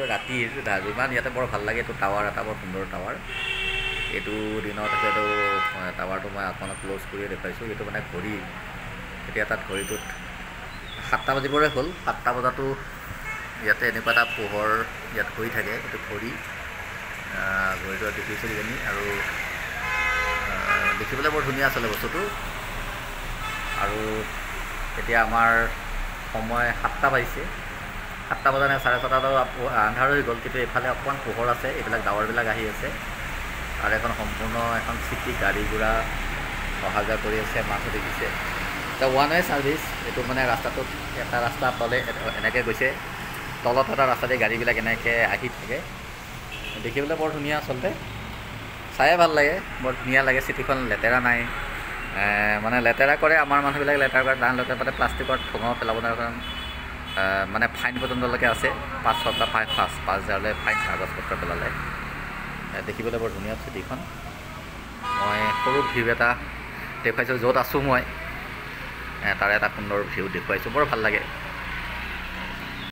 কিন্তু ৰাতিৰ যিমান ইয়াতে বৰ ভাল লাগে। এইটো টাৱাৰ এটা বৰ সুন্দৰ টাৱাৰ। এইটো দিনত এইটো টাৱাৰটো মই আপোনাক ক্ল'জ কৰিয়ে দেখুৱাইছোঁ। এইটো মানে ঘড়ী, এতিয়া তাত ঘড়ীটোত 7টা বাজিবৰে হ'ল। 7টা বজাতো ইয়াতে এনেকুৱা এটা পোহৰ ইয়াত হৈ থাকে। এইটো ঘড়ীটো দেখিছোঁ কিজানি, আৰু দেখিবলৈ বৰ ধুনীয়া আছিলে বস্তুটো। আৰু এতিয়া আমাৰ সময় 7টা বাজিছে। 7টা বজা নাই, 6:30 আন্ধাৰ হৈ গ'ল, কিন্তু এইফালে অকণমান পোহৰ আছে। এইবিলাক ডাৱৰবিলাক আহি আছে, আৰু এখন সম্পূৰ্ণ এখন চিটি গাড়ী ঘোঁৰা অহা যোৱা কৰি আছে। মানুহ দেখিছে। এটা ওৱান ৱে ছাৰ্ভিচ। এইটো মানে ৰাস্তাটোত এটা ৰাস্তা তলে এনেকৈ গৈছে, তলত এটা ৰাস্তা দি গাড়ীবিলাক এনেকৈ আহি থাকে। দেখিবলৈ বৰ ধুনীয়া, আচলতে চায়ে ভাল লাগে, বৰ ধুনীয়া লাগে। চিটিখন লেতেৰা নাই, মানে লেতেৰা কৰে আমাৰ মানুহবিলাক, লেতেৰা কৰে। তাৰ লগতে মানে প্লাষ্টিকৰ ঠোঙা পেলাব নোৱাৰে, মানে ফাইন পৰ্যন্তলৈকে আছে। 5,000লৈ ফাইন, কাগজপত্ৰ পেলালে। দেখিবলৈ বৰ ধুনীয়া চিটিখন। মই সৰু ভিউ এটা দেখুৱাইছোঁ, য'ত আছোঁ মই তাৰে এটা সুন্দৰ ভিউ দেখুৱাইছোঁ। বৰ ভাল লাগে।